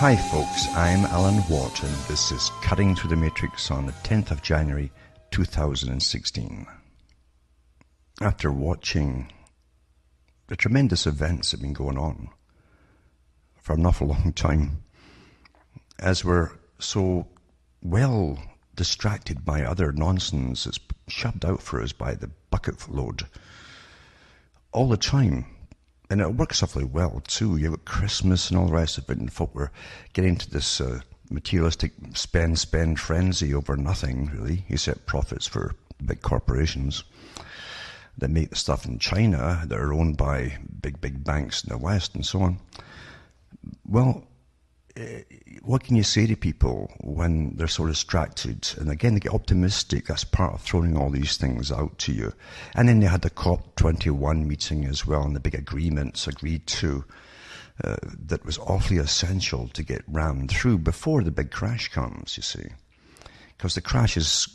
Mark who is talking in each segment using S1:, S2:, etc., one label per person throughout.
S1: Hi folks, I'm Alan Watt and this is Cutting Through the Matrix on the 10th of January 2016. After watching the tremendous events that have been going on for an awful long time, as we're so well distracted by other nonsense that's shoved out for us by the bucket load all the time. And it works awfully well too. You've got Christmas and all the rest of it, and folk were getting into this materialistic spend frenzy over nothing, really, except profits for big corporations that make the stuff in China that are owned by big banks in the West and so on. Well, what can you say to people when they're so distracted? And again, they get optimistic. That's part of throwing all these things out to you. And then they had the COP21 meeting as well, and the big agreements agreed to that was awfully essential to get rammed through before the big crash comes, you see. Because the crash is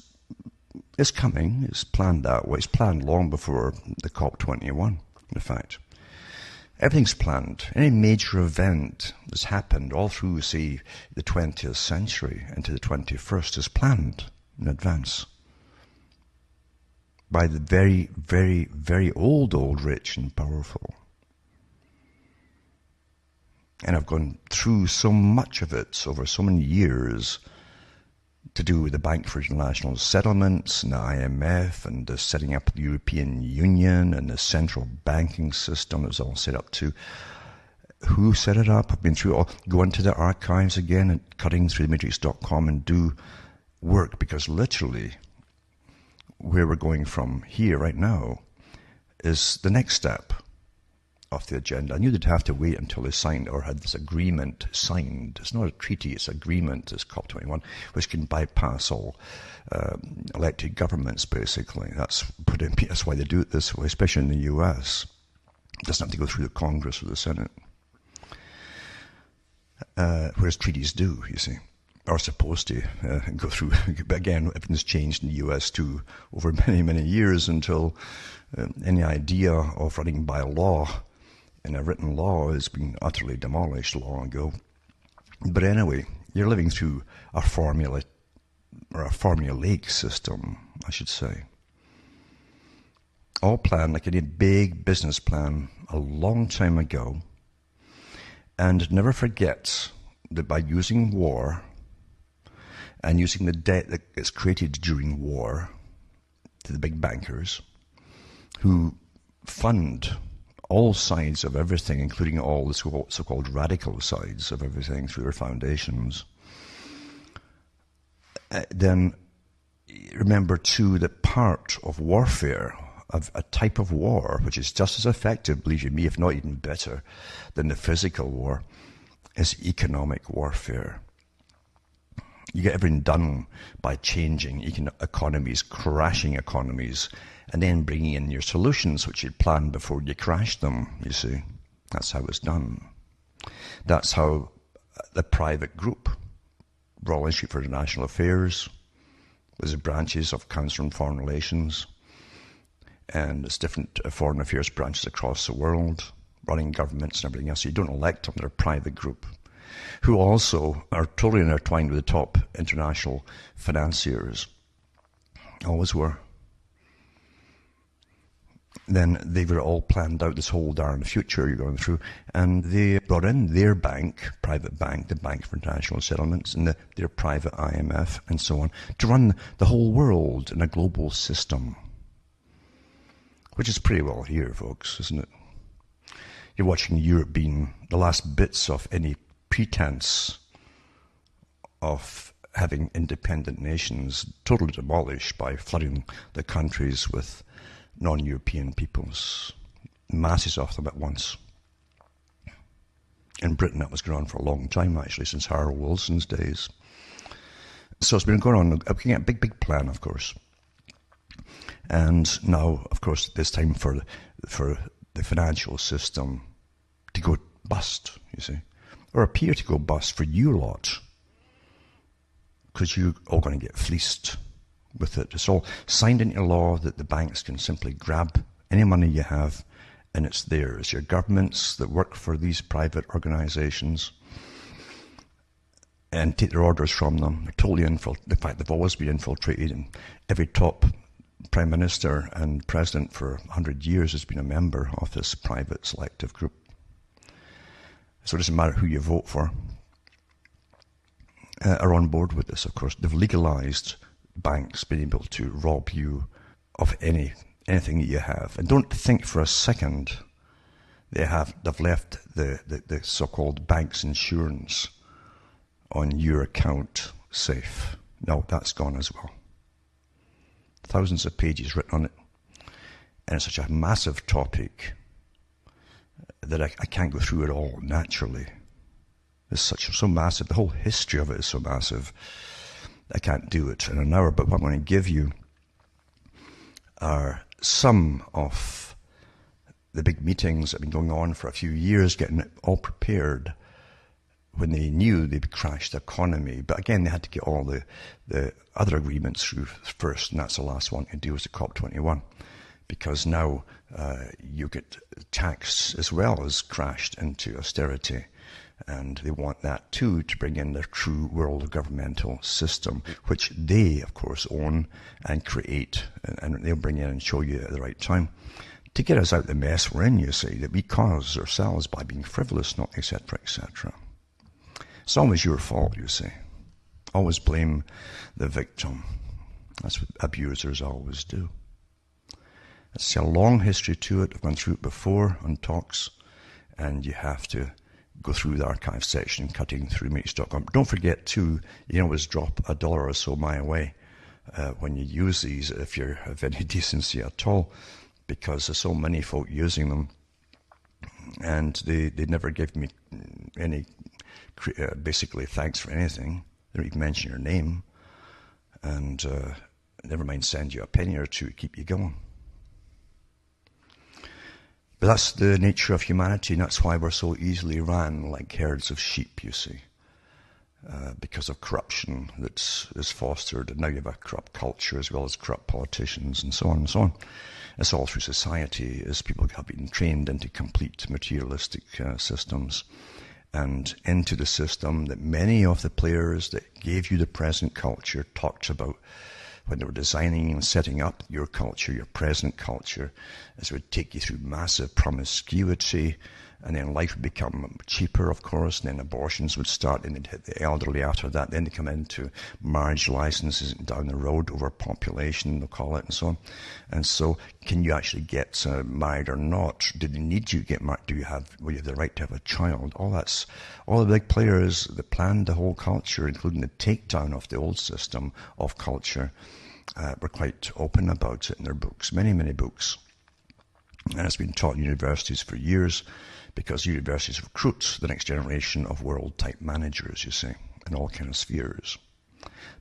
S1: coming. It's planned that way. It's planned long before the COP21, in fact. Everything's planned. Any major event that's happened all through, say, the 20th century into the 21st is planned in advance by the very, very, very old, rich and powerful. And I've gone through so much of it over so many years to do with the Bank for International Settlements and the IMF and the setting up the European Union and the central banking system that was all set up to. Who set it up? I've been through all. Go into the archives again at cuttingthroughthematrix.com and do work, because literally where we're going from here right now is the next step off the agenda. I knew they'd have to wait until they signed or had this agreement signed. It's not a treaty, it's agreement, it's COP21, which can bypass all elected governments, basically. That's why they do it this way, especially in the US. It doesn't have to go through the Congress or the Senate. Whereas treaties do, you see, are supposed to go through. But again, everything's changed in the US too over many, many years until any idea of running by law in a written law has been utterly demolished long ago. But anyway, you're living through a formula, or a formulaic system, I should say. All planned like any big business plan a long time ago. And never forget that by using war and using the debt that gets created during war to the big bankers who fund all sides of everything, including all the so-called radical sides of everything through their foundations, then remember too that part of warfare, of a type of war which is just as effective, believe you me, if not even better than the physical war, is economic warfare. You get everything done by changing economies, crashing economies, and then bringing in your solutions, which you'd planned before you crashed them, you see. That's how it's done. That's how the private group, Royal Institute for International Affairs, was the branches of Council on Foreign Relations, and it's different foreign affairs branches across the world, running governments and everything else. So you don't elect them, they're a private group, who also are totally intertwined with the top international financiers. Always were. Then they were all planned out, this whole darn future you're going through, and they brought in their bank, private bank, the Bank for International Settlements, and their private IMF, and so on, to run the whole world in a global system. Which is pretty well here, folks, isn't it? You're watching Europe being the last bits of any pretense of having independent nations totally demolished by flooding the countries with non-European peoples, masses of them at once. In Britain, that was going on for a long time, actually, since Harold Wilson's days. So it's been going on, looking at a big plan, of course. And now, of course, it's time for the financial system to go bust, you see, or appear to go bust for you lot, because you're all going to get fleeced with it. It's all signed into law that the banks can simply grab any money you have and it's theirs. Your governments that work for these private organizations and take their orders from them. They're totally infiltrated. In fact, they've always been infiltrated, and every top prime minister and president for 100 years has been a member of this private selective group. So it doesn't matter who you vote for, are on board with this, of course. They've legalized banks being able to rob you of anything that you have. And don't think for a second they've left the so-called bank's insurance on your account safe. No, that's gone as well. Thousands of pages written on it. And it's such a massive topic that I can't go through it all naturally. It's so massive. The whole history of it is so massive. I can't do it in an hour. But what I'm going to give you are some of the big meetings that have been going on for a few years, getting it all prepared when they knew they'd crash the economy. But again, they had to get all the other agreements through first, and that's the last one to do was the COP21. Because now you get taxed as well as crashed into austerity. And they want that too to bring in their true world governmental system, which they, of course, own and create. And they'll bring in and show you at the right time to get us out the mess we're in, you see, that we cause ourselves by being frivolous, not etc., etc. It's always your fault, you see. Always blame the victim. That's what abusers always do. It's a long history to it. I've gone through it before on talks, and you have to go through the archive section, cuttingthroughmatrix.com. Don't forget, too, you can always drop $1 or so my way when you use these, if you have any decency at all, because there's so many folk using them, and they never give me any, basically, thanks for anything. They don't even mention your name, and never mind send you a penny or two to keep you going. But that's the nature of humanity, and that's why we're so easily ran like herds of sheep, you see, because of corruption that is fostered, and now you have a corrupt culture as well as corrupt politicians, and so on and so on. It's all through society, as people have been trained into complete materialistic systems, and into the system that many of the players that gave you the present culture talked about when they were designing and setting up your culture, your present culture, as it would take you through massive promiscuity, and then life would become cheaper, of course, and then abortions would start, and they'd hit the elderly after that. Then they come into marriage licenses down the road, overpopulation, they'll call it, and so on. And so, can you actually get married or not? Do they need you to get married? Will you have the right to have a child? All the big players that planned the whole culture, including the takedown of the old system of culture, were quite open about it in their books, many, many books. And it's been taught in universities for years, because universities recruit the next generation of world-type managers, you see, in all kind of spheres.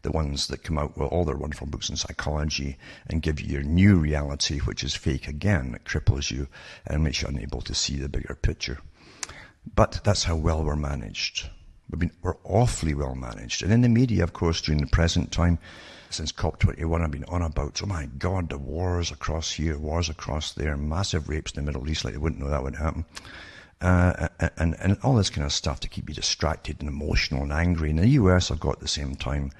S1: The ones that come out with all their wonderful books in psychology and give you your new reality, which is fake again. It cripples you and makes you unable to see the bigger picture. But that's how well we're managed. We're awfully well managed. And in the media, of course, during the present time, since COP21, I've been on about, oh my God, the wars across here, wars across there, massive rapes in the Middle East, like they wouldn't know that would happen. And all this kind of stuff to keep you distracted and emotional and angry. In the US, I've got at the same time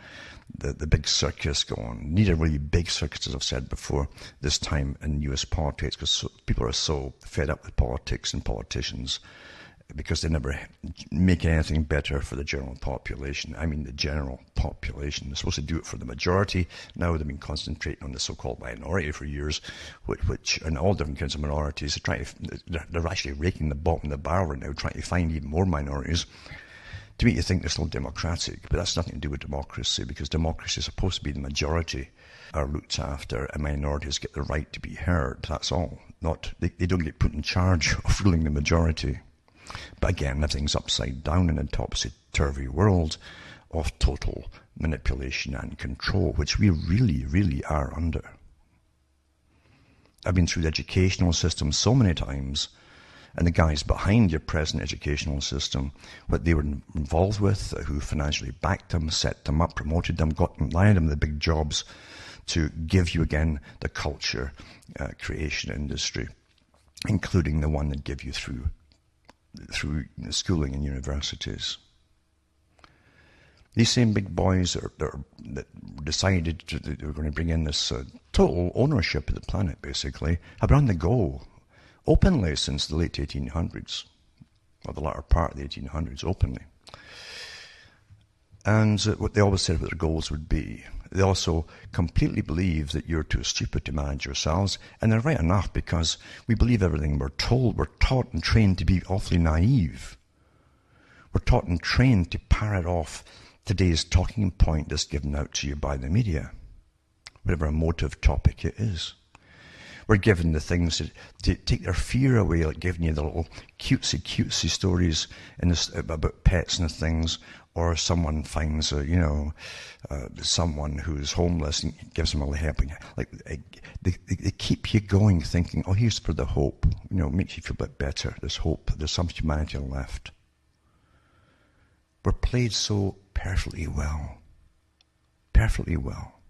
S1: the big circus going. Need a really big circus, as I've said before, this time in US politics, because people are so fed up with politics and politicians, because they never make anything better for the general population. I mean the general population. They're supposed to do it for the majority. Now they've been concentrating on the so-called minority for years, which and all different kinds of minorities. They're actually raking the bottom of the barrel right now, trying to find even more minorities to make you think they're still democratic. But that's nothing to do with democracy, because democracy is supposed to be the majority are looked after and minorities get the right to be heard. That's all. They don't get put in charge of ruling the majority. But again, everything's upside down in a topsy-turvy world of total manipulation and control, which we really, really are under. I've been through the educational system so many times, and the guys behind your present educational system, what they were involved with, who financially backed them, set them up, promoted them, landed them the big jobs to give you again the culture creation industry, including the one that give you through schooling in universities. These same big boys that decided that they were going to bring in this total ownership of the planet, basically, have been on the go openly since the late 1800s, or the latter part of the 1800s, openly. And what they always said what their goals would be. They also completely believe that you're too stupid to manage yourselves, and they're right enough, because we believe everything we're told. We're taught and trained to be awfully naive. We're taught and trained to parrot off today's talking point that's given out to you by the media, whatever emotive topic it is. We're given the things to take their fear away, like giving you the little cutesy stories about pets and things, or someone finds someone who's homeless and gives them a little help. Like they keep you going, thinking, oh, here's for the hope. Makes you feel a bit better. There's hope. There's some humanity left. We're played so perfectly well. Perfectly well.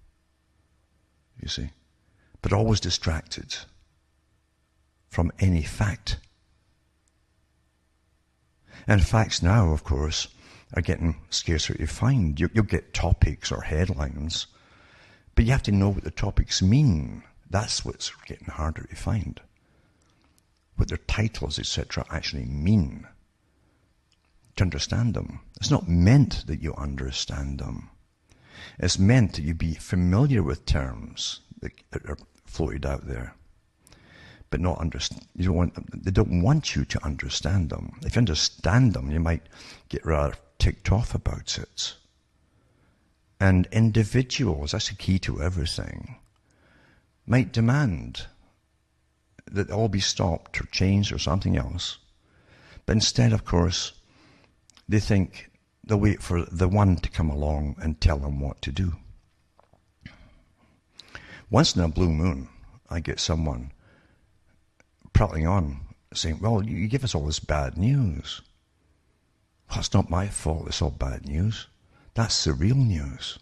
S1: You see? But always distracted from any fact. And facts now, of course, are getting scarcer to find. You'll get topics or headlines, but you have to know what the topics mean. That's what's getting harder to find. What their titles, etc., actually mean. To understand them. It's not meant that you understand them. It's meant that you be familiar with terms that are floated out there, but not understand. They don't want you to understand them. If you understand them, you might get rather ticked off about it. And individuals, that's the key to everything, might demand that all be stopped or changed or something else. But instead, of course, they think they'll wait for the one to come along and tell them what to do. Once in a blue moon, I get someone prattling on, saying, well, you give us all this bad news. Well, it's not my fault it's all bad news. That's the real news.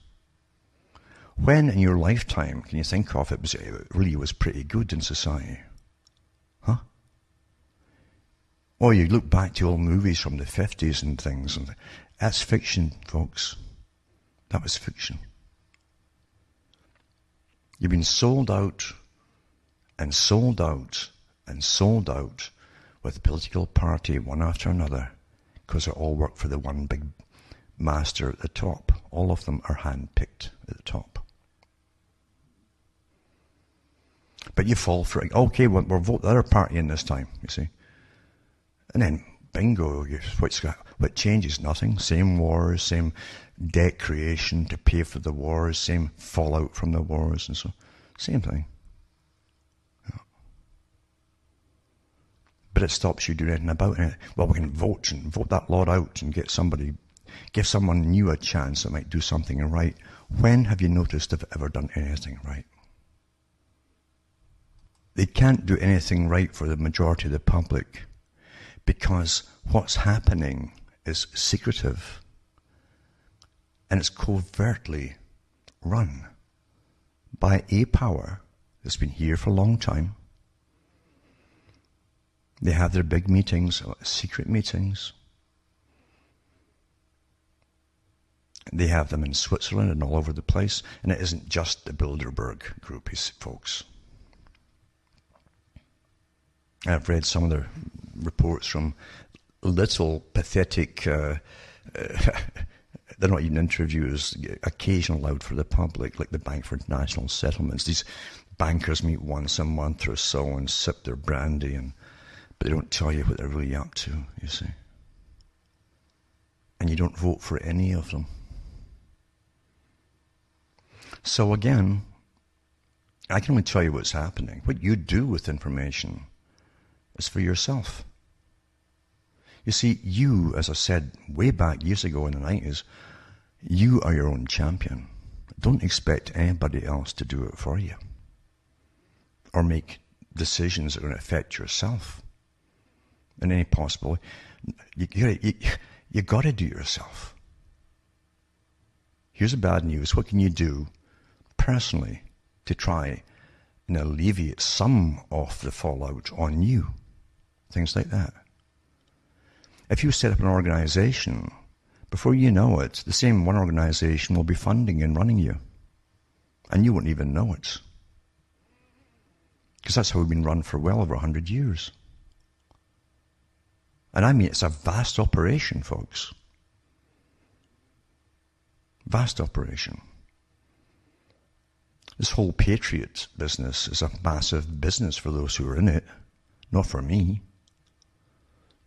S1: When in your lifetime can you think of it really was pretty good in society? Huh? Or you look back to old movies from the 50s and things, and that's fiction, folks. That was fiction. You've been sold out and sold out and sold out with the political party one after another, because they all work for the one big master at the top. All of them are hand-picked at the top. But you fall for it. Okay, we'll vote the other party in this time, you see. And then, bingo, what changes? Nothing. Same wars, same debt creation to pay for the wars, same fallout from the wars, and so, same thing. Yeah. But it stops you doing anything about it. Well, we can vote that lot out and give someone new a chance that might do something right. When have you noticed they've ever done anything right? They can't do anything right for the majority of the public, because what's happening is secretive and it's covertly run by a power that's been here for a long time. They have their big meetings, secret meetings. They have them in Switzerland and all over the place, and it isn't just the Bilderberg group, folks. I've read some of their reports from little pathetic, they're not even interviews, occasionally allowed for the public, like the Bank for International Settlements. These bankers meet once a month or so and sip their brandy, but they don't tell you what they're really up to, you see. And you don't vote for any of them. So again, I can only tell you what's happening. What you do with information is for yourself. You see, you, as I said way back years ago in the 90s, you are your own champion. Don't expect anybody else to do it for you or make decisions that are going to affect yourself in any possible way. You got to do it yourself. Here's the bad news. What can you do personally to try and alleviate some of the fallout on you? Things like that. If you set up an organization before you know it, the same one organization will be funding and running you. And you won't even know it. Because that's how we've been run for well over 100 years. And I mean, it's a vast operation, folks. Vast operation. This whole Patriot business is a massive business for those who are in it. Not for me.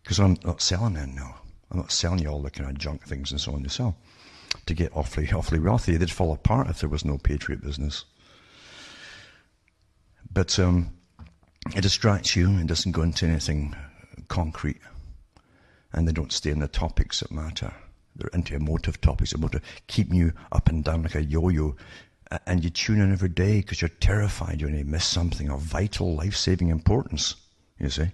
S1: Because I'm not selling it now. I'm not selling you all the kind of junk things and so on they sell to get awfully wealthy. They'd fall apart if there was no Patriot business. But it distracts you and doesn't go into anything concrete. And they don't stay in the topics that matter. They're into emotive topics that matter, keeping you up and down like a yo-yo. And you tune in every day because you're terrified you're going to miss something of vital, life-saving importance, you see.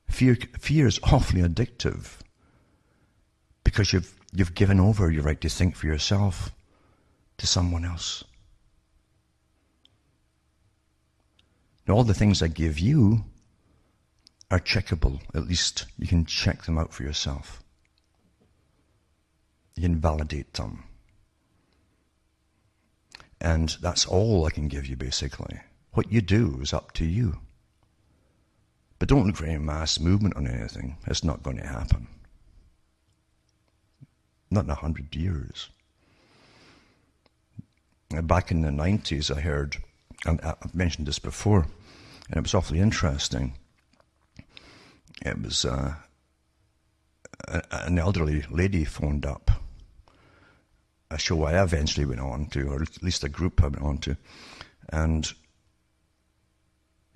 S1: Fear is awfully addictive because you've given over your right to think for yourself to someone else. Now, all the things I give you are checkable. At least you can check them out for yourself. You can validate them. And that's all I can give you, basically. What you do is up to you. But don't look for any mass movement on anything. It's not going to happen. Not in 100 years. Back in the 90s, I heard, and I've mentioned this before, and it was awfully interesting. It was an elderly lady phoned up, a show I eventually went on to, or at least a group I went on to, and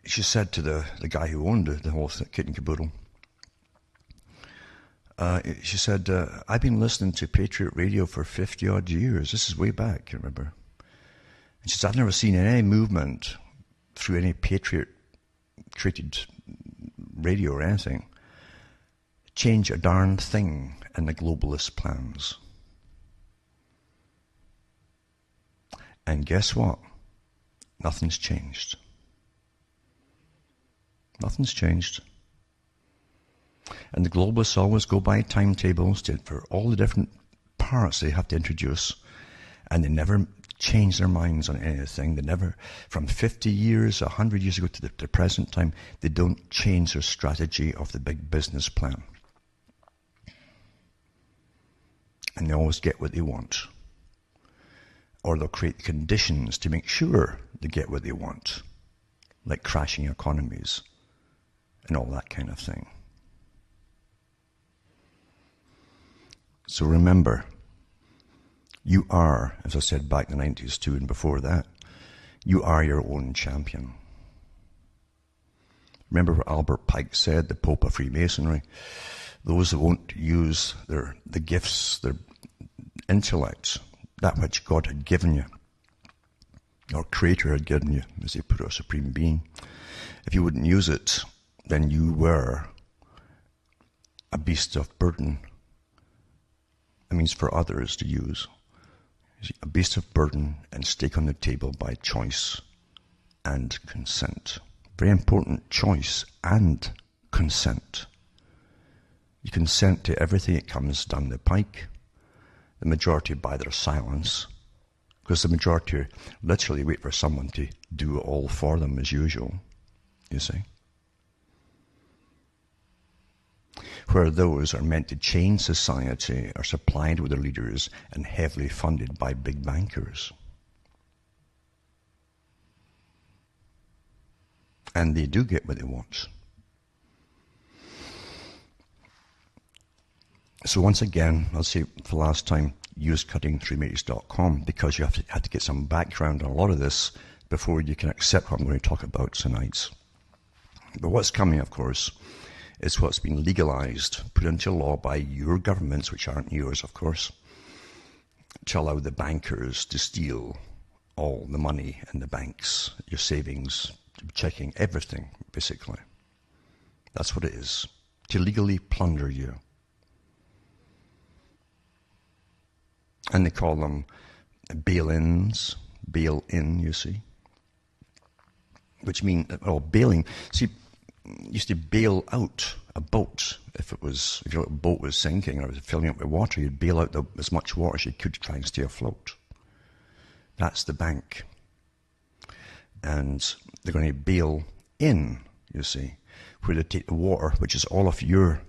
S1: she said to the guy who owned the whole kit and caboodle, she said, I've been listening to Patriot Radio for 50 odd years. This is way back, you remember. And she said, I've never seen any movement through any Patriot treated radio or anything change a darn thing in the globalist plans. And guess what? Nothing's changed. Nothing's changed. And the globalists always go by timetables for all the different parts they have to introduce, and they never change their minds on anything. They never, from 50 years, 100 years ago to the present time, they don't change their strategy of the big business plan. And they always get what they want. Or they'll create conditions to make sure they get what they want, like crashing economies and all that kind of thing. So remember, you are, as I said back in the 90s too and before that, you are your own champion. Remember what Albert Pike said, the Pope of Freemasonry? Those that won't use the gifts, their intellect, that which God had given you, or Creator had given you, as they put, our Supreme Being. If you wouldn't use it, then you were a beast of burden. That means for others to use. A beast of burden and stake on the table by choice and consent. Very important, choice and consent. You consent to everything that comes down the pike. The majority by their silence, because the majority literally wait for someone to do it all for them as usual, you see. Where those are meant to change society are supplied with their leaders and heavily funded by big bankers. And they do get what they want. So once again, I'll say for the last time, use cuttingthroughmatrix.com because you have to get some background on a lot of this before you can accept what I'm going to talk about tonight. But what's coming, of course, is what's been legalized, put into law by your governments, which aren't yours, of course, to allow the bankers to steal all the money in the banks, your savings, checking, everything, basically. That's what it is, to legally plunder you. And they call them bail-ins, bail-in, you see. Which mean, bailing, see, used to bail out a boat. If your boat was sinking or was filling up with water, you'd bail out as much water as you could to try and stay afloat. That's the bank. And they're going to bail in, you see, where they take the water, which is all of your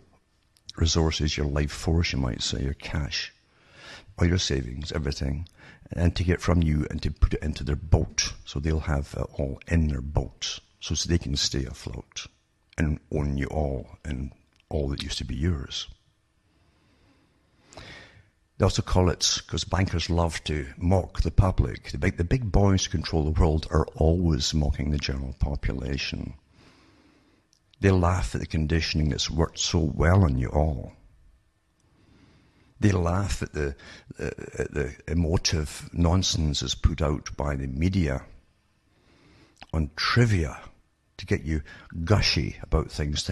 S1: resources, your life force, you might say, your cash, all your savings, everything, and take it from you and to put it into their boat. So they'll have it all in their boat, so they can stay afloat and own you all and all that used to be yours. They also call it, because bankers love to mock the public, the big boys who control the world are always mocking the general population. They laugh at the conditioning that's worked so well on you all. They laugh at the emotive nonsense that's put out by the media on trivia to get you gushy about things.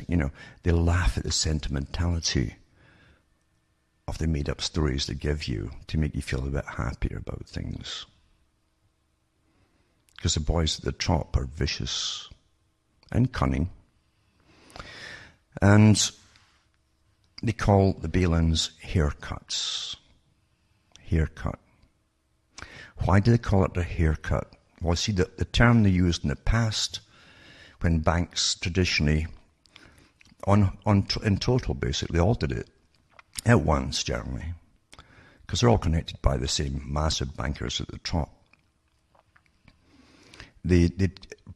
S1: They laugh at the sentimentality of the made-up stories they give you to make you feel a bit happier about things. Because the boys at the top are vicious and cunning. And they call the bail-ins haircuts. Haircut. Why do they call it a haircut? Well, see, the term they used in the past, when banks traditionally, in total basically, all did it at once generally, because they're all connected by the same massive bankers at the top. They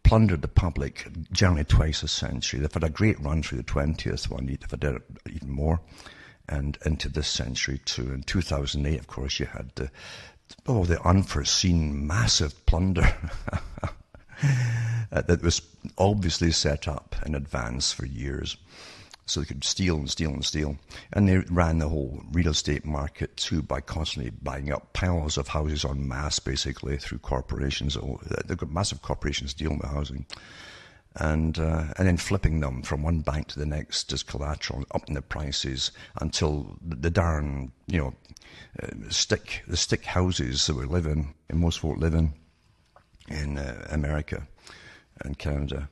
S1: plundered the public generally twice a century. They've had a great run through the 20th one. They've had it even more, and into this century too. In 2008, of course, you had the unforeseen massive plunder that was obviously set up in advance for years, so they could steal and steal and steal. And they ran the whole real estate market too by constantly buying up piles of houses en masse, basically, through corporations. They've got massive corporations dealing with housing. And then flipping them from one bank to the next as collateral, up in the prices until the darn, stick houses that we live in, and most folk live in America and Canada,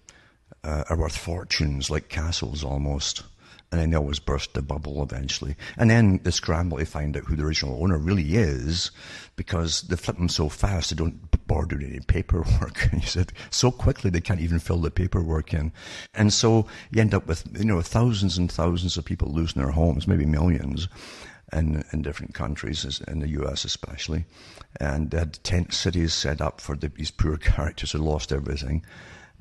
S1: are worth fortunes, like castles almost. And then they always burst the bubble eventually. And then the scramble to find out who the original owner really is, because they flip them so fast they don't bother doing any paperwork. And you said so quickly they can't even fill the paperwork in. And so you end up with thousands and thousands of people losing their homes, maybe millions, in different countries, in the US especially. And they had tent cities set up for these poor characters who lost everything.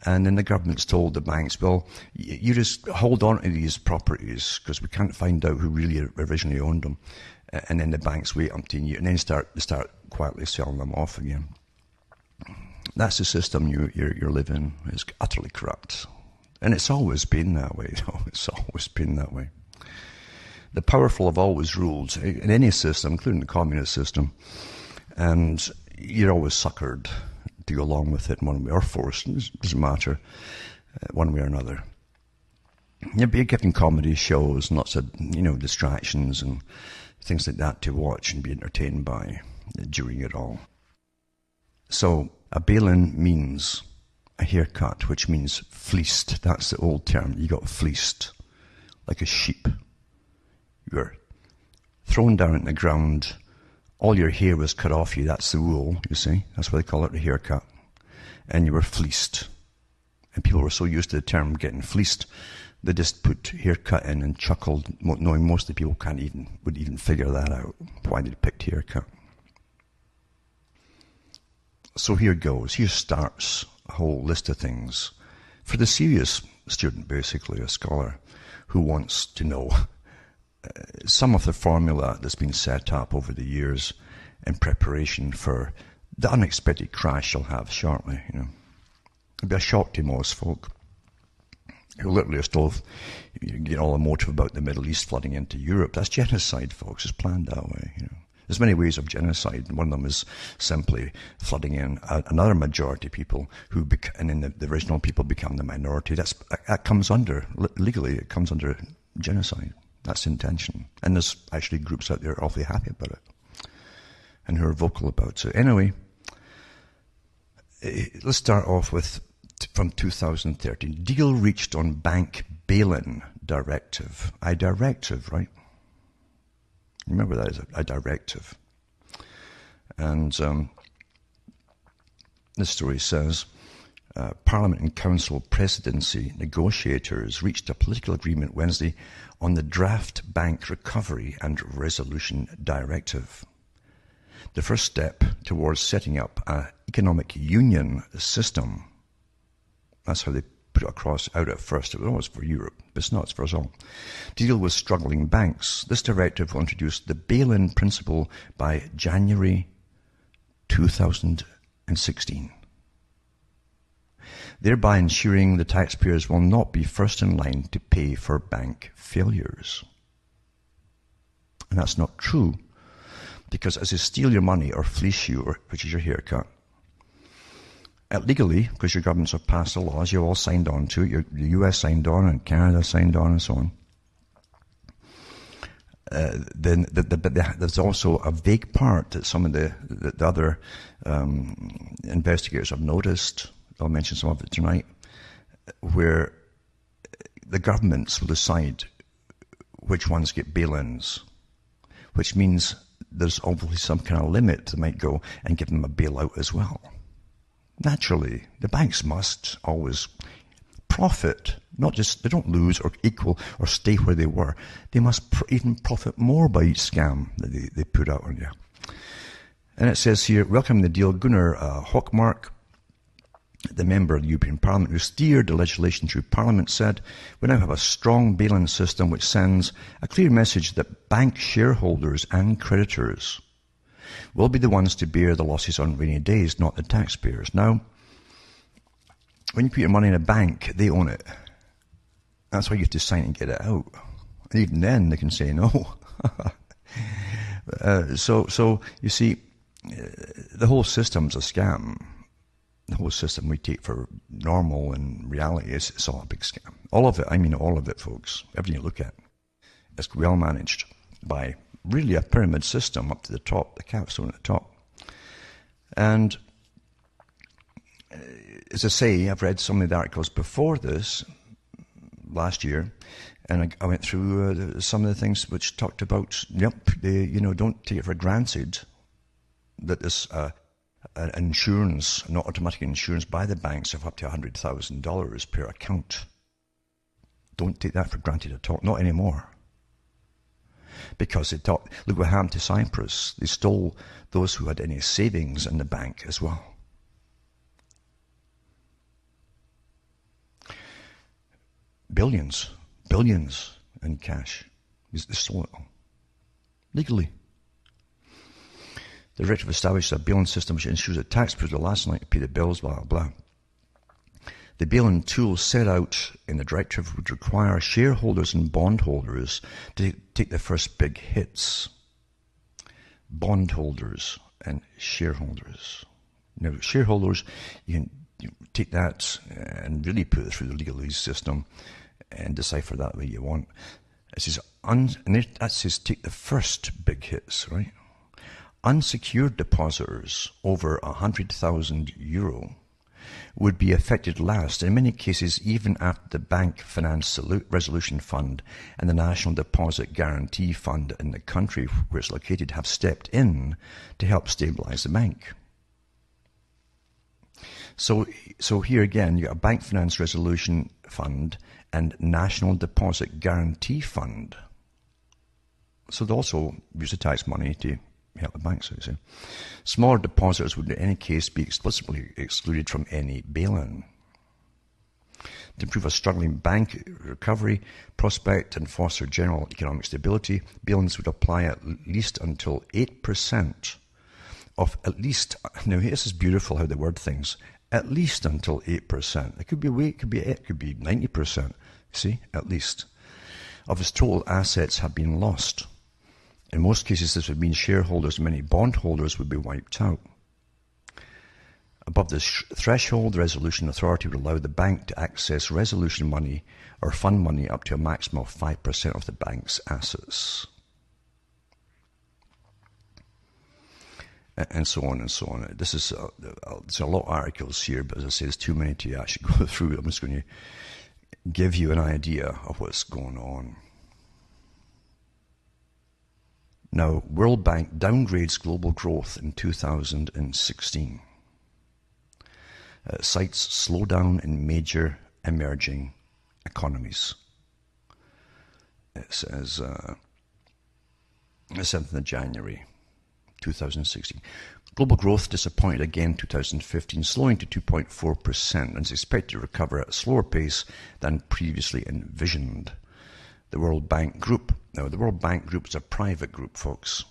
S1: And then the government's told the banks, well, you just hold on to these properties because we can't find out who really originally owned them. And then the banks wait umpteen years and then start quietly selling them off again. That's the system you're living in. It's utterly corrupt. And it's always been that way, though. It's always been that way. The powerful have always ruled in any system, including the communist system. And you're always suckered to go along with it in one way, or forced. It doesn't matter, one way or another. You're given comedy shows and lots of, distractions and things like that to watch and be entertained by during it all. So a bail-in means a haircut, which means fleeced. That's the old term. You got fleeced, like a sheep. You were thrown down on the ground. All your hair was cut off you. That's the wool, you see. That's why they call it a haircut. And you were fleeced. And people were so used to the term getting fleeced, they just put haircut in and chuckled, knowing most of the people would even figure that out, why they picked haircut. So here goes. Here starts a whole list of things for the serious student, basically, a scholar who wants to know some of the formula that's been set up over the years in preparation for the unexpected crash you'll have shortly. It'll be a shock to most folk who literally are still getting all emotive about the Middle East flooding into Europe. That's genocide, folks. It's planned that way. There's many ways of genocide. One of them is simply flooding in another majority people and then the original people become the minority. That comes under, legally, it comes under genocide. That's the intention. And there's actually groups out there awfully happy about it and who are vocal about it. Anyway, let's start off with from 2013. Deal reached on bank bail-in directive. A directive, right? Remember that as a directive. And this story says, Parliament and Council presidency negotiators reached a political agreement Wednesday on the draft Bank Recovery and Resolution Directive, the first step towards setting up an economic union system. That's how they put it across out at first. It was always for Europe, but it's not, it's for us all. To deal with struggling banks, this directive will introduce the bail-in principle by January 2016. Thereby ensuring the taxpayers will not be first in line to pay for bank failures. And that's not true, because as they steal your money or fleece you, which is your haircut, legally, because your governments have passed the laws, you all signed on to it, the US signed on and Canada signed on and so on, then there's also a vague part that some of the other investigators have noticed. I'll mention some of it tonight, where the governments will decide which ones get bail-ins, which means there's obviously some kind of limit they might go and give them a bailout as well. Naturally, the banks must always profit, not just, they don't lose or equal or stay where they were. They must even profit more by each scam that they put out on you. And it says here, welcoming the deal, Gunnar Hökmark, the member of the European Parliament who steered the legislation through Parliament, said, we now have a strong bail-in system which sends a clear message that bank shareholders and creditors will be the ones to bear the losses on rainy days, not the taxpayers. Now, when you put your money in a bank, they own it. That's why you have to sign and get it out. And even then, they can say no. So you see, the whole system's a scam. The whole system we take for normal and reality it's all a big scam. All of it, I mean all of it, folks. Everything you look at is well managed by really a pyramid system up to the top, the capstone at the top. And as I say, I've read some of the articles before this last year, and I went through some of the things which talked about, don't take it for granted that this an insurance, not automatic insurance by the banks of up to $100,000 per account. Don't take that for granted at all, not anymore. Because look what happened to Cyprus. They stole those who had any savings in the bank as well. Billions in cash. They stole it all. Legally. The directive established a bail-in system which ensures that taxpayers will last night to pay the bills, blah, blah, blah. The bail-in tool set out in the directive would require shareholders and bondholders to take the first big hits. Bondholders and shareholders. Now, shareholders, you can take that and really put it through the legalese system and decipher that the way you want. It says, that says take the first big hits, right? Unsecured depositors over €100,000 would be affected last, in many cases even after the Bank Finance Resolution Fund and the National Deposit Guarantee Fund in the country where it's located have stepped in to help stabilize the bank. So here again, you got a Bank Finance Resolution Fund and National Deposit Guarantee Fund. So they also use the tax money to help the banks, I say. Smaller depositors would in any case be explicitly excluded from any bail-in. To improve a struggling bank recovery prospect and foster general economic stability, bail-ins would apply at least until 8% of at least, now this is beautiful how they word things, at least until 8%. It could be 90%, see, at least, of its total assets have been lost. In most cases, this would mean shareholders and many bondholders would be wiped out. Above this threshold, the Resolution Authority would allow the bank to access resolution money or fund money up to a maximum of 5% of the bank's assets. And so on and so on. This is there's a lot of articles here, but as I say, there's too many to actually go through. I'm just going to give you an idea of what's going on. Now, World Bank downgrades global growth in 2016. Cites slowdown in major emerging economies. It says, the 7th of January, 2016. Global growth disappointed again in 2015, slowing to 2.4% and is expected to recover at a slower pace than previously envisioned. The World Bank Group. Now, the World Bank Group is a private group, folks.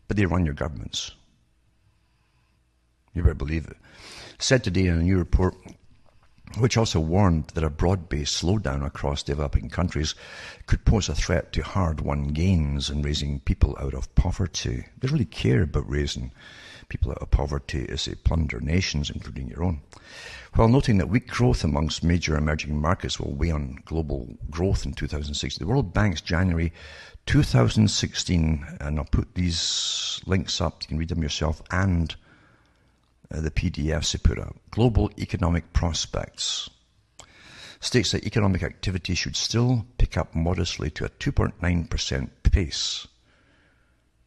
S1: But they run your governments. You better believe it. Said today in a new report, which also warned that a broad-based slowdown across developing countries could pose a threat to hard-won gains in raising people out of poverty. They really care about raising people out of poverty as they plunder nations, including your own. While noting that weak growth amongst major emerging markets will weigh on global growth in 2016, the World Bank's January 2016, and I'll put these links up, you can read them yourself, and the PDFs they put out. Global economic prospects states that economic activity should still pick up modestly to a 2.9% pace.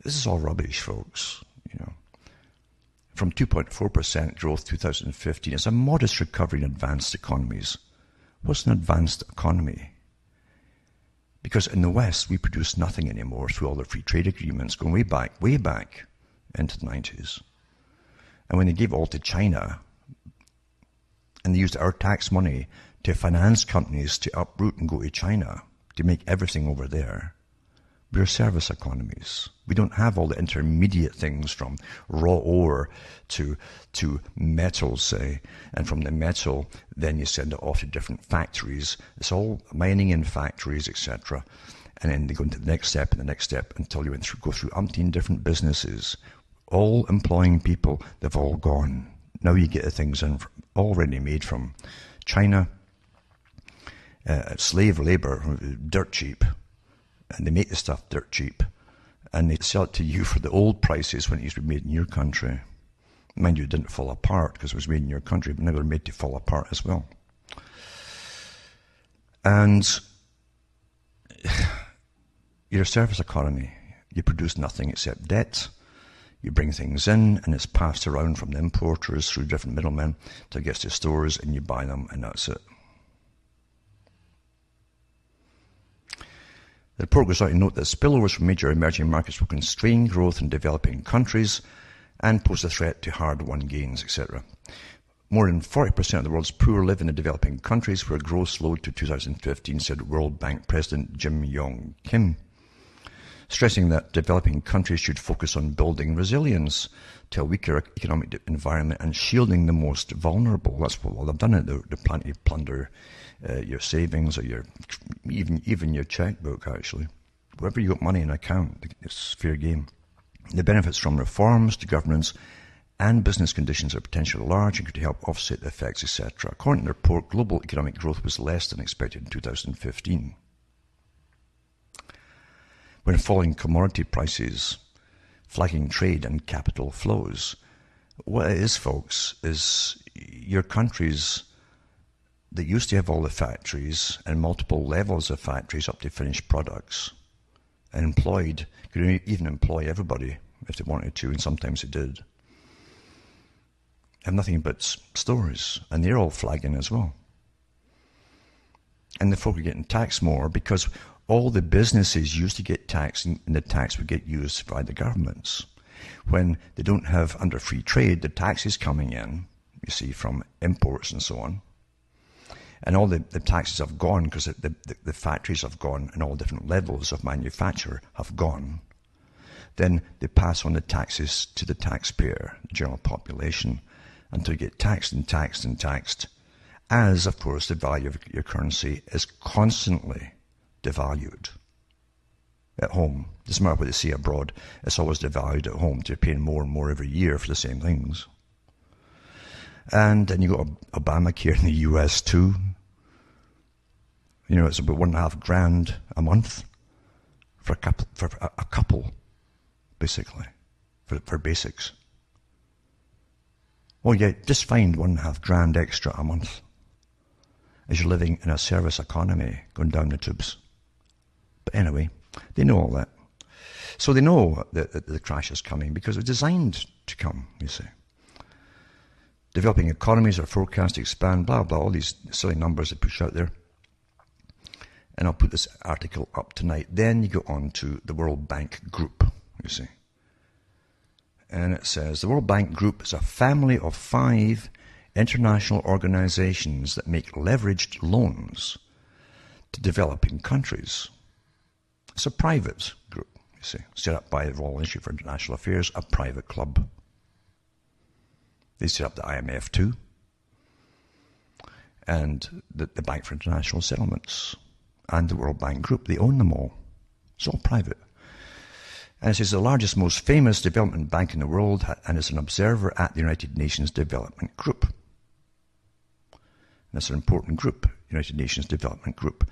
S1: This is all rubbish, folks. From 2.4% growth 2015, it's a modest recovery in advanced economies. What's an advanced economy? Because in the West, we produce nothing anymore through all the free trade agreements going way back into the 90s. And when they gave all to China, and they used our tax money to finance companies to uproot and go to China, to make everything over there, we're service economies. We don't have all the intermediate things from raw ore to metal, say, and from the metal, then you send it off to different factories. It's all mining in factories, etc. And then they go into the next step and the next step until you go through umpteen different businesses, all employing people. They've all gone. Now you get the things in already made from China, slave labor, dirt cheap. And they make the stuff dirt cheap, and they sell it to you for the old prices when it used to be made in your country. Mind you, it didn't fall apart because it was made in your country, but now they're made to fall apart as well. And you're a service economy. You produce nothing except debt. You bring things in, and it's passed around from the importers through different middlemen till it gets to stores, and you buy them, and that's it. The report goes on to note that spillovers from major emerging markets will constrain growth in developing countries and pose a threat to hard-won gains, etc. More than 40% of the world's poor live in the developing countries, where growth slowed to 2015, said World Bank President Jim Yong Kim, stressing that developing countries should focus on building resilience to a weaker economic environment and shielding the most vulnerable. That's what they've done. They're planning to plunder your savings or your even your checkbook, actually. Wherever you got money in an account, it's fair game. The benefits from reforms to governance and business conditions are potentially large and could help offset the effects, etc. According to the report, global economic growth was less than expected in 2015. When falling commodity prices, flagging trade and capital flows. What it is, folks, is your countries that used to have all the factories and multiple levels of factories up to finished products and could even employ everybody if they wanted to, and sometimes they did, have nothing but stores, and they're all flagging as well. And the folk are getting taxed more because all the businesses used to get taxed, and the tax would get used by the governments. When they don't have, under free trade, the taxes coming in, you see, from imports and so on, and all the taxes have gone because the factories have gone and all different levels of manufacture have gone. Then they pass on the taxes to the taxpayer, the general population, until you get taxed and taxed and taxed, as, of course, the value of your currency is constantly devalued at home. Doesn't matter what they see abroad, it's always devalued at home. They're paying more and more every year for the same things. And then you got Obamacare in the US too. It's about $1,500 a month for a couple, basically, for basics. Well, yeah, just find $1,500 extra a month. as you're living in a service economy going down the tubes. But anyway, they know all that. So they know that the crash is coming because it's designed to come, you see. Developing economies are forecast to expand, blah, blah, all these silly numbers they push out there. And I'll put this article up tonight. Then you go on to the World Bank Group, you see. And it says, the World Bank Group is a family of 5 international organizations that make leveraged loans to developing countries. It's a private group, you see, set up by the Royal Institute for International Affairs, a private club. They set up the IMF too, and the Bank for International Settlements, and the World Bank Group. They own them all. It's all private. And it says the largest, most famous development bank in the world, and is an observer at the United Nations Development Group. And that's an important group, United Nations Development Group.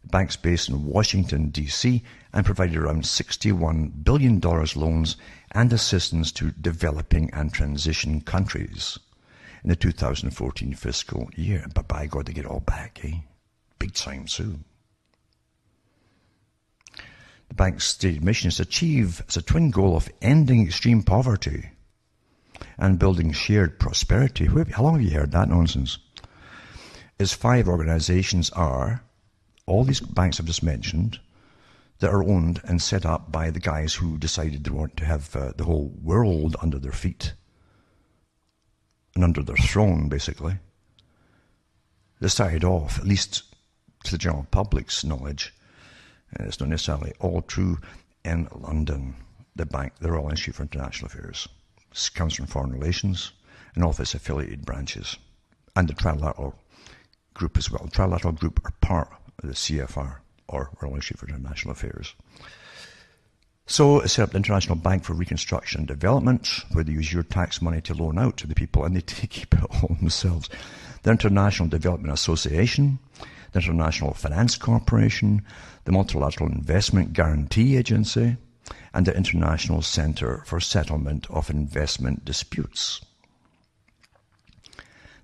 S1: The bank's based in Washington, D.C., and provided around $61 billion loans and assistance to developing and transition countries in the 2014 fiscal year. But by God, they get it all back, eh? Big time soon. The bank's stated mission is to achieve as a twin goal of ending extreme poverty and building shared prosperity. How long have you heard that nonsense? Its 5 organizations are, all these banks I've just mentioned, that are owned and set up by the guys who decided they want to have the whole world under their feet and under their throne, basically. They started off, at least to the general public's knowledge, and it's not necessarily all true, in London, the bank, the Royal Institute for International Affairs. It comes from Foreign Relations and all of its affiliated branches, and the Trilateral Group as well. The Trilateral Group are part of the CFR, or Royal Institute for International Affairs. So it set up the International Bank for Reconstruction and Development, where they use your tax money to loan out to the people, and they keep it all themselves. The International Development Association, the International Finance Corporation, the Multilateral Investment Guarantee Agency, and the International Center for Settlement of Investment Disputes.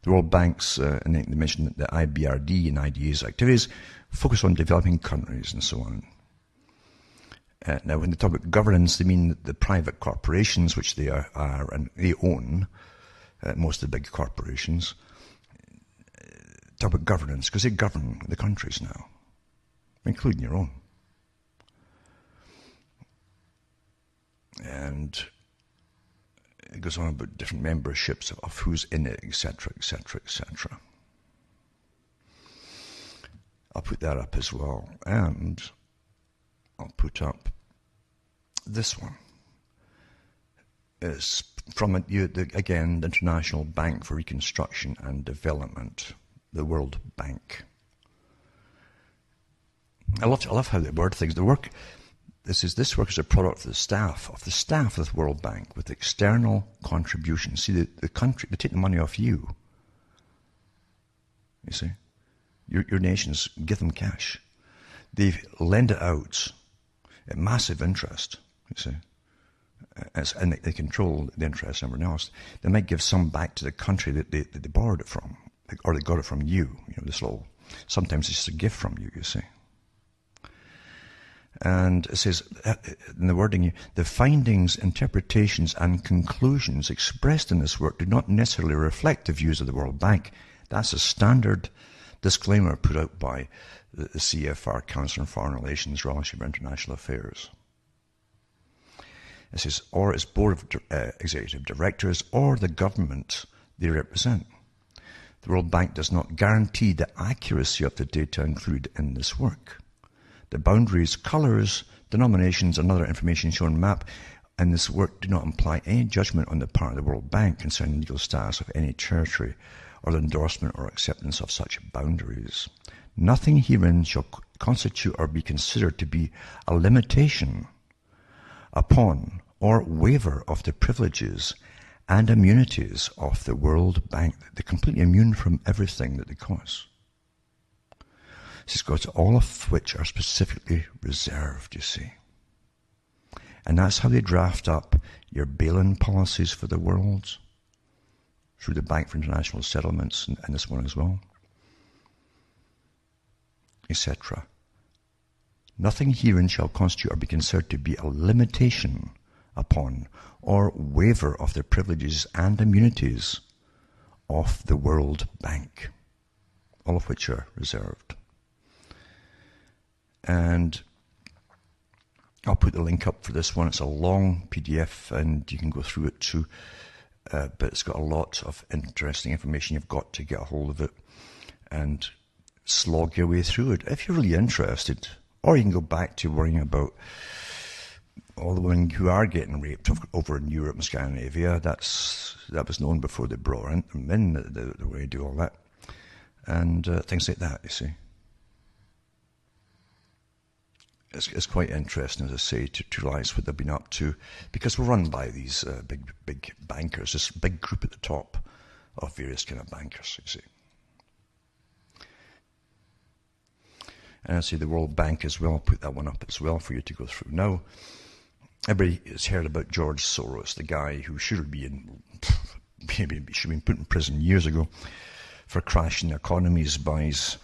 S1: The World Bank's, and they mentioned the IBRD and IDA's activities, focus on developing countries and so on. Now, when they talk about governance, they mean the private corporations, which they are and they own, most of the big corporations. Talk about governance, because they govern the countries now, including your own. And it goes on about different memberships of who's in it, etc., etc., etc. I'll put that up as well. And I'll put up this one. It's from, again, the International Bank for Reconstruction and Development, the World Bank. I love how they word things. This work is a product of the staff of the World Bank with external contributions. See, the country, they take the money off you. You see? Your nations give them cash. They lend it out at massive interest, you see. And they control the interest and everything else. They might give some back to the country that they borrowed it from, or they got it from you. Sometimes it's just a gift from you, you see. And it says, in the wording, the findings, interpretations, and conclusions expressed in this work do not necessarily reflect the views of the World Bank. That's a standard disclaimer put out by the CFR, Council on Foreign Relations, Royal Institute for International Affairs. It says, or its board of executive directors, or the government they represent. The World Bank does not guarantee the accuracy of the data included in this work. The boundaries, colours, denominations, and other information shown map in this work do not imply any judgment on the part of the World Bank concerning legal status of any territory or the endorsement or acceptance of such boundaries. Nothing herein shall constitute or be considered to be a limitation upon or waiver of the privileges and immunities of the World Bank. They're completely immune from everything that they cause. This goes all of which are specifically reserved, you see. And that's how they draft up your bail-in policies for the world, through the Bank for International Settlements and this one as well. etc. Nothing herein shall constitute or be considered to be a limitation upon or waiver of the privileges and immunities of the World Bank, all of which are reserved. And I'll put the link up for this one. It's a long PDF and you can go through it too, but it's got a lot of interesting information. You've got to get a hold of it and slog your way through it if you're really interested. Or you can go back to worrying about all the women who are getting raped over in Europe and Scandinavia. That was known before they brought them in, the way they do all that. And things like that, you see. It's quite interesting, as I say, to realize what they've been up to, because we're run by these big bankers, this big group at the top of various kind of bankers, you see. And I see the World Bank as well. I'll put that one up as well for you to go through. Now, everybody has heard about George Soros, the guy who should have been put in prison years ago for crashing economies by his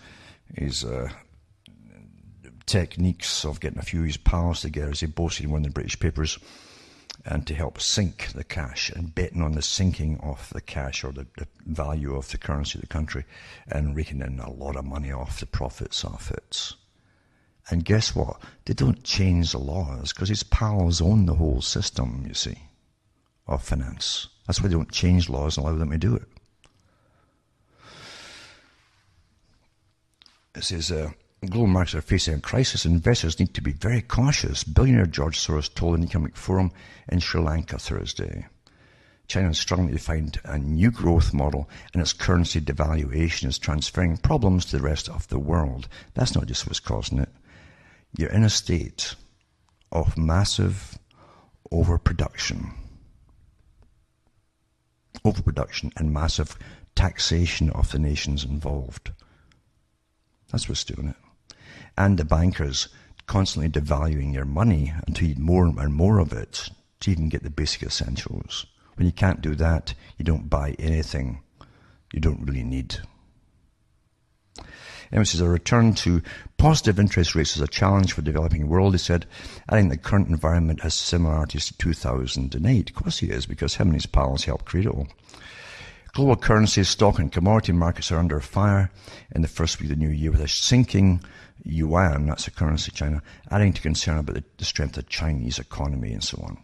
S1: techniques of getting a few of his pals together, as he boasted in one of the British papers, and to help sink the cash and betting on the sinking of the cash or the value of the currency of the country and raking in a lot of money off the profits of it. And guess what? They don't change the laws because his pals own the whole system, you see, of finance. That's why they don't change laws and allow them to do it. It says, global markets are facing a crisis. Investors need to be very cautious. Billionaire George Soros told an economic forum in Sri Lanka Thursday. China is struggling to find a new growth model, and its currency devaluation is transferring problems to the rest of the world. That's not just what's causing it. You're in a state of massive overproduction and massive taxation of the nations involved. That's what's doing it. And the bankers constantly devaluing your money until you need more and more of it to even get the basic essentials. When you can't do that, you don't buy anything you don't really need. Anyway, it says a return to positive interest rates is a challenge for the developing world, he said, adding the current environment has similarities to 2008. Of course it is, because him and his pals helped create it all. Global currencies, stock and commodity markets are under fire in the first week of the new year with a sinking yuan, that's the currency, China, adding to concern about the strength of the Chinese economy and so on.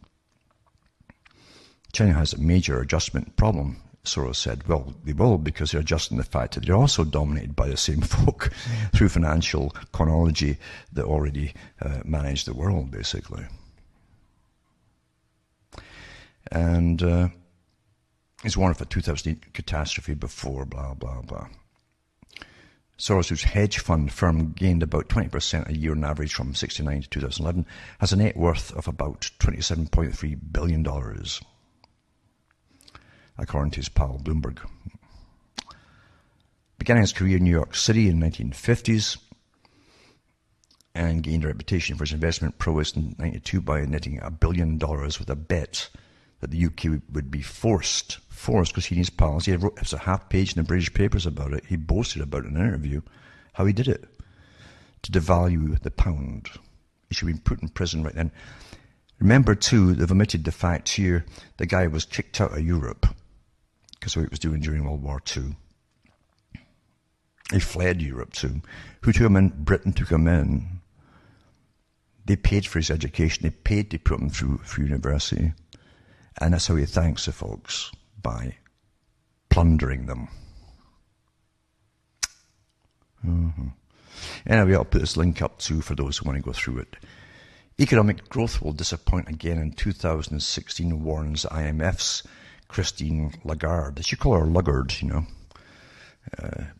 S1: China has a major adjustment problem, Soros said. Well, they will, because they're adjusting the fact that they're also dominated by the same folk through financial chronology that already manage the world, basically. And it's warned of a 2008 catastrophe before, blah, blah, blah. Soros, whose hedge fund firm gained about 20% a year on average from 1969 to 2011, has a net worth of about $27.3 billion, according to his pal Bloomberg. Began his career in New York City in the 1950s and gained a reputation for his investment prowess in 1992 by netting $1 billion with a bet that the UK would be forced, because he and his pals, he wrote a half page in the British papers about it. He boasted about it in an interview, how he did it, to devalue the pound. He should have been put in prison right then. Remember too, they've omitted the fact here, the guy was kicked out of Europe because of what he was doing during World War II. He fled Europe too. Who took him in? Britain took him in. They paid for his education. They paid to put him through university. And that's how he thanks the folks, by plundering them. Anyway, I'll put this link up too for those who want to go through it. Economic growth will disappoint again in 2016, warns IMF's Christine Lagarde. They should call her Lagarde,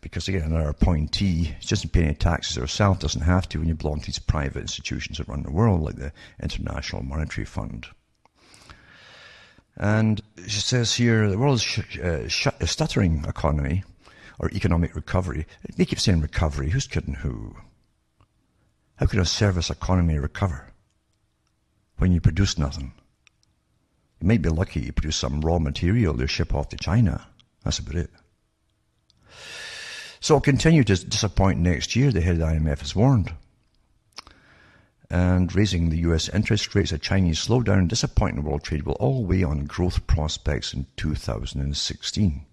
S1: because again, another appointee, she doesn't pay any taxes herself, doesn't have to when you belong to these private institutions that run the world, like the International Monetary Fund. And she says here, the world's a stuttering economy, or economic recovery. They keep saying recovery. Who's kidding who? How could a service economy recover when you produce nothing? You might be lucky you produce some raw material to ship off to China. That's about it. So it'll continue to disappoint next year, the head of the IMF has warned. And raising the US interest rates, a Chinese slowdown and disappointing world trade will all weigh on growth prospects in 2016.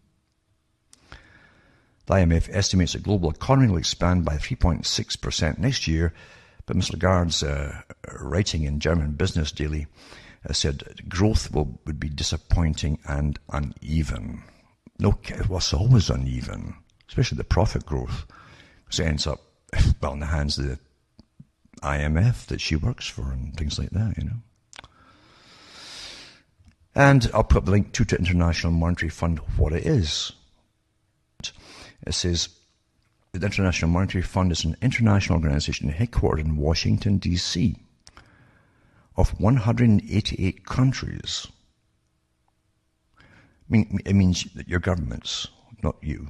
S1: The IMF estimates the global economy will expand by 3.6% next year, but Ms. Lagarde's writing in German Business Daily said growth would be disappointing and uneven. No, it was always uneven, especially the profit growth, because it ends up, well, in the hands of the IMF that she works for and things like that, you know. And I'll put up the link to the International Monetary Fund, what it is. It says, the International Monetary Fund is an international organization headquartered in Washington, D.C., of 188 countries. It means that your governments, not you,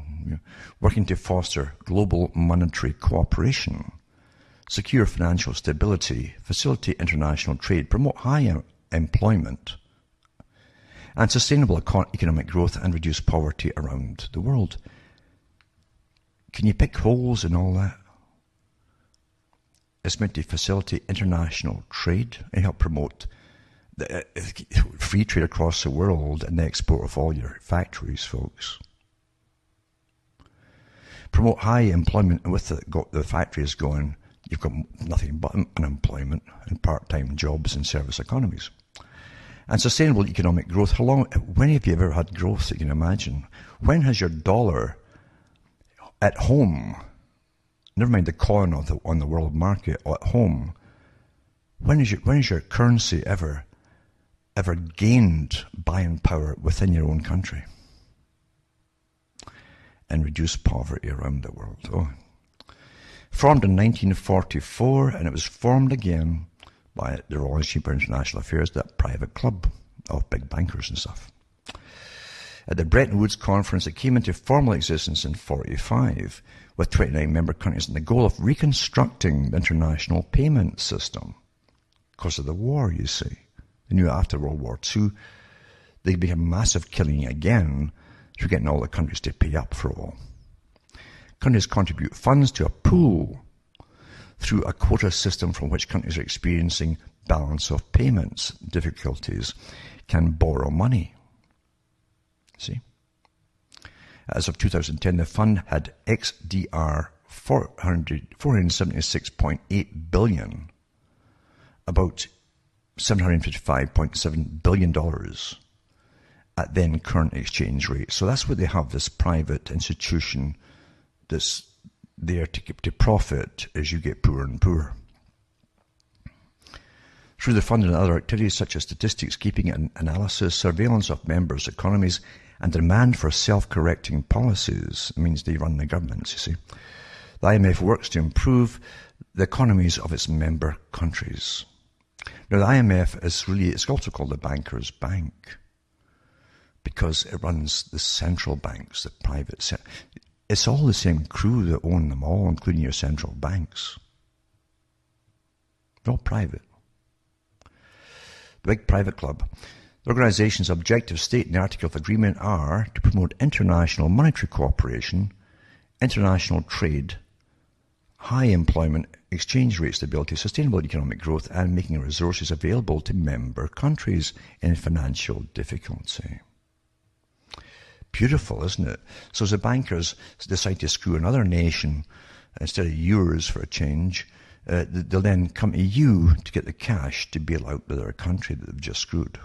S1: working to foster global monetary cooperation, secure financial stability, facilitate international trade, promote high employment, and sustainable economic growth, and reduce poverty around the world. Can you pick holes in all that? It's meant to facilitate international trade and help promote the free trade across the world and the export of all your factories, folks. Promote high employment, and with the factories going, you've got nothing but unemployment and part-time jobs in service economies. And sustainable economic growth. When have you ever had growth that you can imagine? When has your dollar at home, never mind the coin on the world market, or at home, when is your currency ever gained buying power within your own country and reduce poverty around the world? Oh. Formed in 1944, and it was formed again by the Royal Institute for International Affairs, that private club of big bankers and stuff. At the Bretton Woods Conference, it came into formal existence in 1945 with 29 member countries, and the goal of reconstructing the international payment system. Because of the war, you see. They knew after World War II, there'd be a massive killing again through getting all the countries to pay up for it all. Countries contribute funds to a pool through a quota system from which countries are experiencing balance of payments difficulties can borrow money. See? As of 2010, the fund had XDR 476.8 billion, about $755.7 billion at then current exchange rate. So that's what they have, this private institution that's there to profit as you get poorer and poorer. Through the fund and other activities such as statistics, keeping analysis, surveillance of members' economies, and demand for self-correcting policies, it means they run the governments, you see. The IMF works to improve the economies of its member countries. Now, the IMF it's also called the Bankers' Bank because it runs the central banks, the private. It's all the same crew that own them all, including your central banks. They're all private. The big private club. The organization's objectives stated in the Article of Agreement are to promote international monetary cooperation, international trade, high employment, exchange rate stability, sustainable economic growth, and making resources available to member countries in financial difficulty. Beautiful, isn't it? So as the bankers decide to screw another nation instead of yours for a change, they'll then come to you to get the cash to bail out the other country that they've just screwed.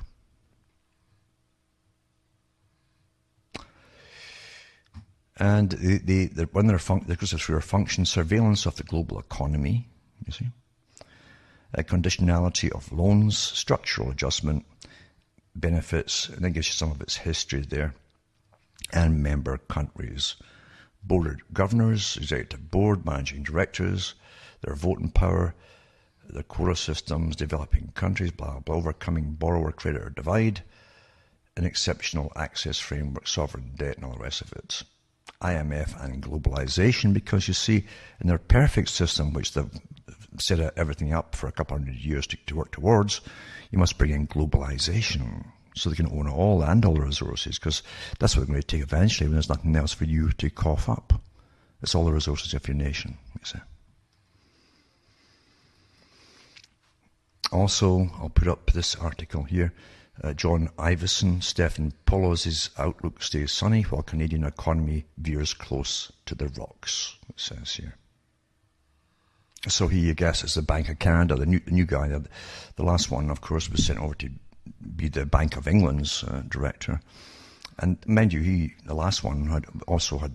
S1: And they run because of their function, surveillance of the global economy, you see, conditionality of loans, structural adjustment, benefits, and that gives you some of its history there, and member countries, board governors, executive board, managing directors, their voting power, their quota systems, developing countries, blah, blah, overcoming borrower-creditor divide, an exceptional access framework, sovereign debt, and all the rest of it. IMF and globalization, because you see, in their perfect system, which they've set everything up for a couple hundred years to work towards, you must bring in globalization so they can own all and all the resources, because that's what they're going to take eventually when there's nothing else for you to cough up It's all the resources of your nation, you see. Also, I'll put up this article here. John Ivison, Stephen Polo's outlook stays sunny while Canadian economy veers close to the rocks, it says here. So he, I guess, is the Bank of Canada, the new guy. The last one, of course, was sent over to be the Bank of England's director. And mind you, the last one had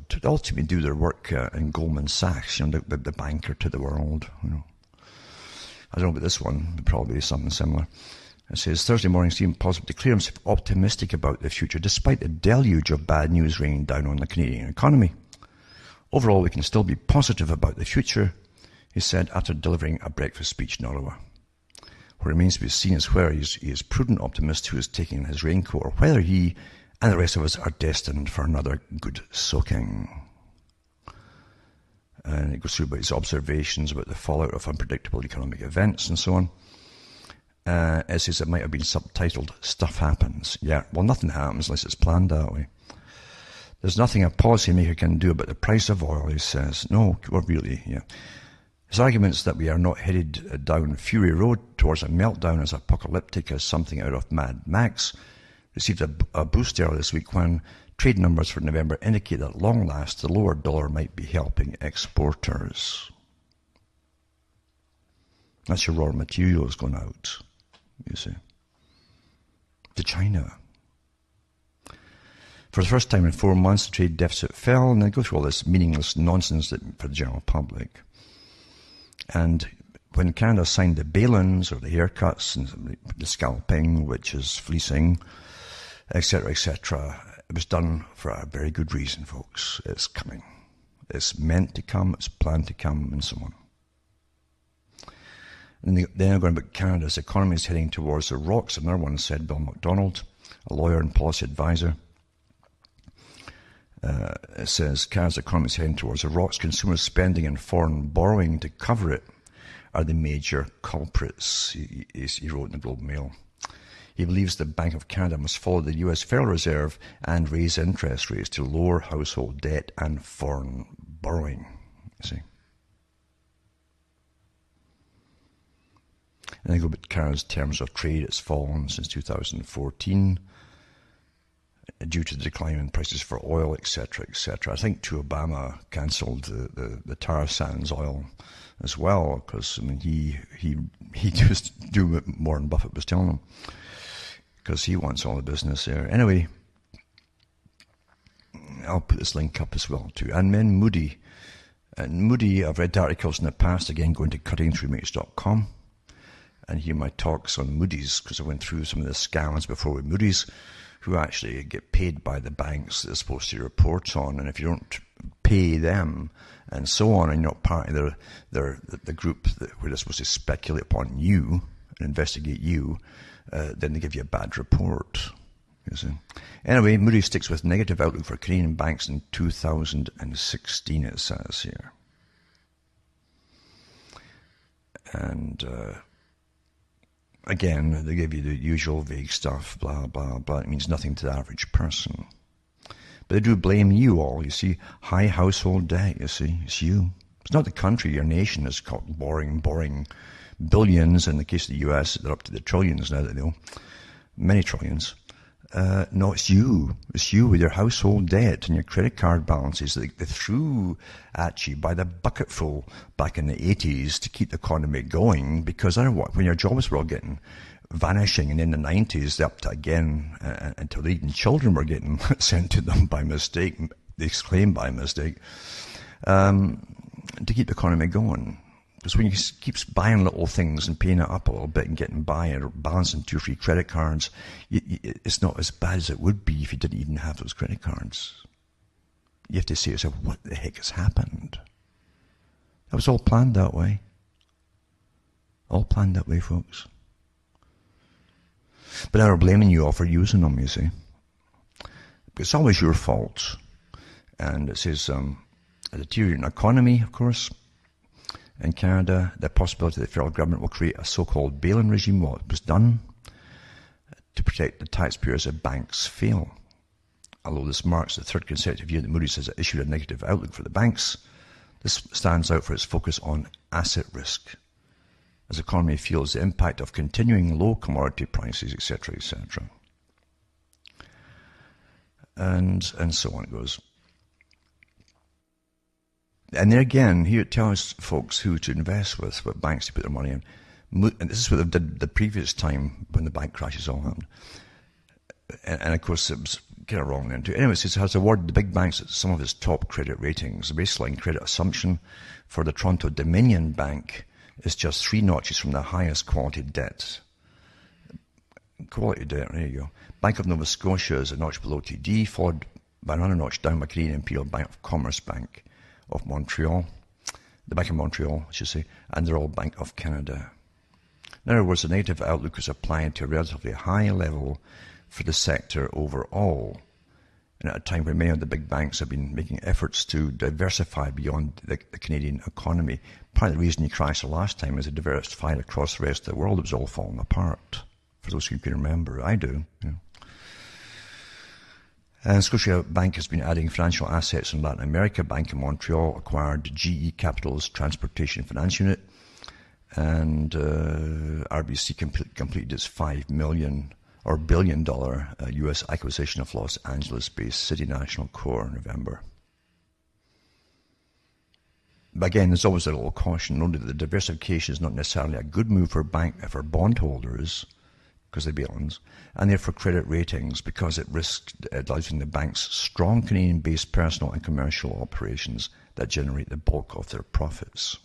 S1: to ultimately do their work in Goldman Sachs, the banker to the world. I don't know about this one, but probably something similar. It says, Thursday morning seemed positive, declare himself optimistic about the future, despite the deluge of bad news raining down on the Canadian economy. Overall, we can still be positive about the future, he said after delivering a breakfast speech in Ottawa. What remains to be seen is whether he is a prudent optimist who is taking his raincoat, or whether he and the rest of us are destined for another good soaking. And it goes through about his observations about the fallout of unpredictable economic events and so on. It says it might have been subtitled, Stuff Happens. Yeah, well, nothing happens unless it's planned that way. There's nothing a policymaker can do about the price of oil, he says. No, well, really, yeah. His arguments that we are not headed down Fury Road towards a meltdown as apocalyptic as something out of Mad Max received a boost earlier this week when trade numbers for November indicate that at long last the lower dollar might be helping exporters. That's your raw materials going out, you see, to China. For the first time in 4 months, the trade deficit fell, and they go through all this meaningless nonsense for the general public. And when Canada signed the bail-ins, or the haircuts, and the scalping, which is fleecing, etc., it was done for a very good reason, folks. It's coming. It's meant to come, it's planned to come, and so on. And then going about Canada's economy is heading towards the rocks. Another one said, Bill MacDonald, a lawyer and policy advisor. It says, Canada's economy is heading towards the rocks. Consumer spending and foreign borrowing to cover it are the major culprits, he wrote in the Globe and Mail. He believes the Bank of Canada must follow the US Federal Reserve and raise interest rates to lower household debt and foreign borrowing. You see. And then go back to Canada's terms of trade. It's fallen since 2014 due to the decline in prices for oil, etc., etc. I think too Obama cancelled the tar sands oil as well, because I mean he just do what Warren Buffett was telling him, because he wants all the business there. Anyway, I'll put this link up as well too. And then Moody. And Moody, I've read articles in the past, again going to cuttingthroughmatrix.com and hear my talks on Moody's, because I went through some of the scams before with Moody's, who actually get paid by the banks that they're supposed to report on, and if you don't pay them and so on, and you're not part of the group where they're supposed to speculate upon you and investigate you, then they give you a bad report. You see. Anyway, Moody sticks with negative outlook for Canadian banks in 2016, it says here. And again, they give you the usual vague stuff, blah, blah, blah. It means nothing to the average person. But they do blame you all, you see. High household debt, you see. It's you. It's not the country, your nation is called boring billions. In the case of the US, they're up to the trillions now, that they know. Many trillions. No, it's you. It's you with your household debt and your credit card balances that they threw at you by the bucketful back in the 80s to keep the economy going, because when your jobs were all getting vanishing, and in the 90s they upped again until even children were getting sent to them by mistake, they claim by mistake, to keep the economy going. Because when you keep buying little things and paying it up a little bit and getting by or balancing 2 or 3 credit cards, it's not as bad as it would be if you didn't even have those credit cards. You have to say to yourself, what the heck has happened? That was all planned that way. All planned that way, folks. But now they're blaming you all for using them, you see. It's always your fault. And it says, a deteriorating economy, of course. In Canada, the possibility that the federal government will create a so-called bail-in regime, well, it was done to protect the taxpayers if banks fail. Although this marks the 3rd consecutive year that Moody's has issued a negative outlook for the banks, This stands out for its focus on asset risk, as the economy feels the impact of continuing low commodity prices, etc., etc. And so on it goes. And there again, here it tells folks who to invest with, what banks to put their money in. And this is what they did the previous time when the bank crashes all happened. And of course, it was kind of wrong then too. Anyway, it has awarded the big banks some of its top credit ratings. The baseline credit assumption for the Toronto Dominion Bank is just 3 notches from the highest quality debt. Quality debt, there you go. Bank of Nova Scotia is a notch below TD, followed by another notch down by Canadian Imperial Bank of Commerce Bank of Montreal, the Bank of Montreal, I should say, and the Royal Bank of Canada. In other words, the negative outlook is applying to a relatively high level for the sector overall, and at a time where many of the big banks have been making efforts to diversify beyond the Canadian economy. Part of the reason you crashed the last time is it diversified across the rest of the world. It was all falling apart, for those who can remember. I do. You know. And Scotiabank has been adding financial assets in Latin America. Bank of Montreal acquired GE Capital's Transportation Finance Unit, and RBC completed its $5 billion U.S. acquisition of Los Angeles-based City National Corp in November. But again, there's always a little caution. Note that the diversification is not necessarily a good move for bondholders, because they're bail-ins, and therefore credit ratings, because it risks diluting the bank's strong Canadian-based personal and commercial operations that generate the bulk of their profits.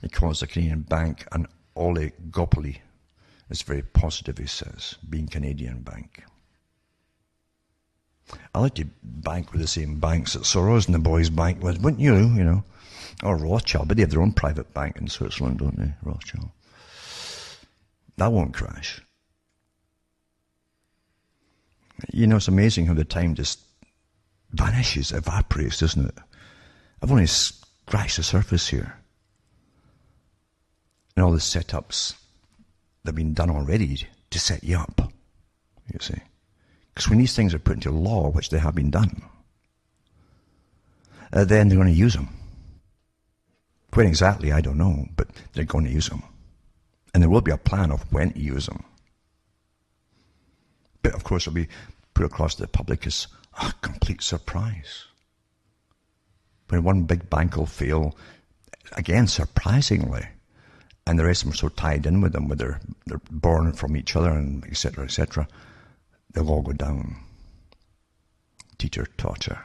S1: It calls the Canadian bank an oligopoly. It's very positive, he says, being Canadian bank. I like to bank with the same banks that Soros and the boys bank with, wouldn't you? You know, or Rothschild, but they have their own private bank in Switzerland, don't they? Rothschild. That won't crash. You know, it's amazing how the time just vanishes, evaporates, doesn't it? I've only scratched the surface here. And all the setups that have been done already to set you up, you see. Because when these things are put into law, which they have been done, then they're going to use them. When exactly, I don't know, but they're going to use them. And there will be a plan of when to use them. But of course, it'll be put across to the public as a complete surprise. When one big bank will fail, again, surprisingly, and the rest of them are so tied in with them, where they're born from each other, and etc., they'll all go down. Teeter-totter.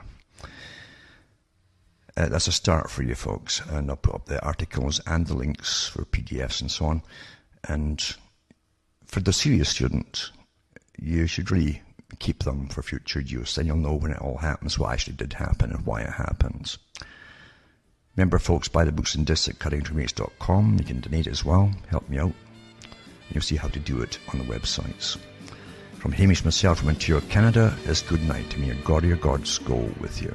S1: That's a start for you folks, and I'll put up the articles and the links for PDFs and so on. And for the serious student, you should really keep them for future use. Then you'll know when it all happens, what actually did happen and why it happens. Remember, folks, buy the books and discs at cuttingthroughmatrix.com. You can donate as well. Help me out. You'll see how to do it on the websites. From Hamish myself from Ontario, Canada, it's good night. May your God or your gods go with you.